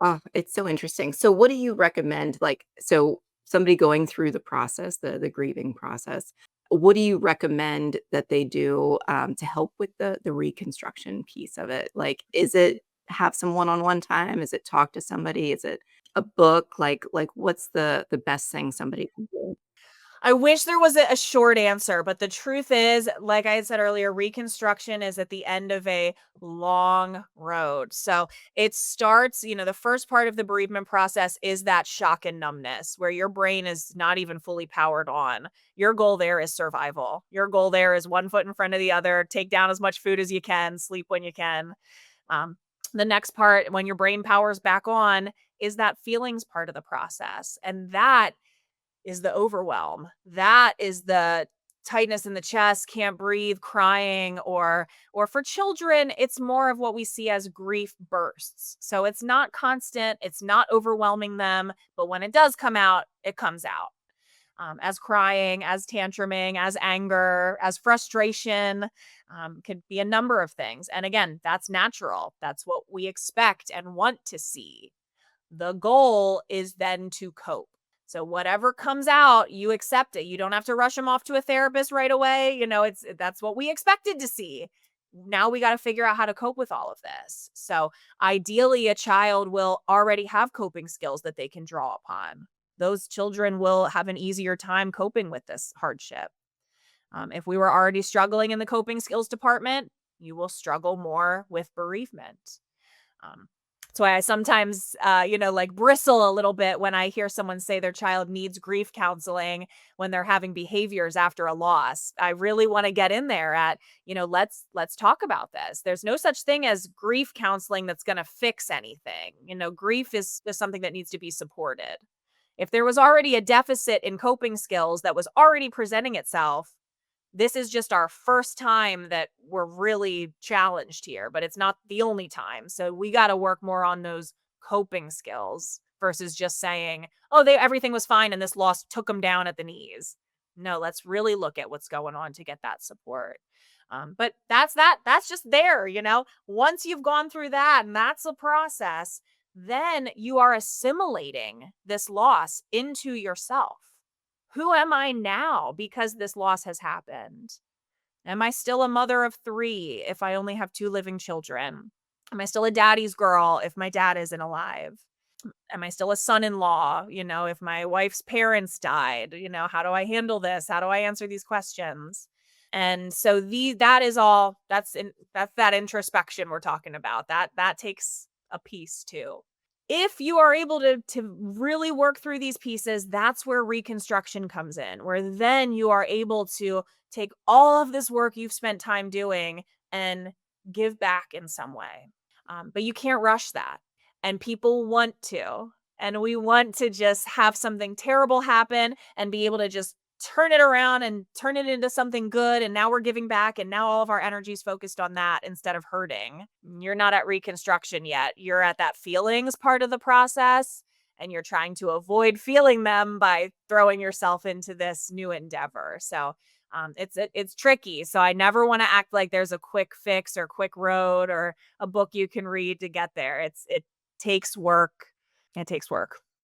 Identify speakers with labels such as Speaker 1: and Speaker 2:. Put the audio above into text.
Speaker 1: Oh, it's so interesting. So what do you recommend? Like, so somebody going through the process, the grieving process, what do you recommend that they do to help with the reconstruction piece of it? Like, is it have some one-on-one time? Is it talk to somebody? Is it a book? Like what's the best thing somebody can do?
Speaker 2: I wish there was a short answer, but the truth is, like I said earlier, reconstruction is at the end of a long road. So it starts, the first part of the bereavement process is that shock and numbness where your brain is not even fully powered on. Your goal there is survival. Your goal there is one foot in front of the other, take down as much food as you can, sleep when you can. Um, the next part, when your brain powers back on, is that feelings part of the process. And that is the overwhelm. That is the tightness in the chest, can't breathe, crying, or for children, it's more of what we see as grief bursts. So it's not constant, it's not overwhelming them, but when it does come out, it comes out. As crying, as tantruming, as anger, as frustration, could be a number of things. And again, that's natural. That's what we expect and want to see. The goal is then to cope. So whatever comes out, you accept it. You don't have to rush them off to a therapist right away. It's that's what we expected to see. Now we got to figure out how to cope with all of this. So ideally a child will already have coping skills that they can draw upon. Those children will have an easier time coping with this hardship. If we were already struggling in the coping skills department, you will struggle more with bereavement. Um, that's why I sometimes, like bristle a little bit when I hear someone say their child needs grief counseling when they're having behaviors after a loss. I really want to get in there at, let's talk about this. There's no such thing as grief counseling that's going to fix anything. Grief is something that needs to be supported. If there was already a deficit in coping skills that was already presenting itself, this is just our first time that we're really challenged here, but it's not the only time. So we got to work more on those coping skills versus just saying, "Oh, they everything was fine and this loss took them down at the knees." No, let's really look at what's going on to get that support. But that's that. That's just there. Once you've gone through that, and that's a process, then you are assimilating this loss into yourself. Who am I now because this loss has happened? Am I still a mother of 3 if I only have 2 living children? Am I still a daddy's girl if my dad isn't alive? Am I still a son-in-law, if my wife's parents died? How do I handle this? How do I answer these questions? And so that is all that's that introspection we're talking about. That takes a piece too. If you are able to really work through these pieces, that's where reconstruction comes in, where then you are able to take all of this work you've spent time doing and give back in some way. But you can't rush that. And people want to. And we want to just have something terrible happen and be able to just turn it around and turn it into something good. And now we're giving back. And now all of our energy is focused on that instead of hurting. You're not at reconstruction yet. You're at that feelings part of the process. And you're trying to avoid feeling them by throwing yourself into this new endeavor. So it's tricky. So I never want to act like there's a quick fix or quick road or a book you can read to get there. It takes work. It takes work.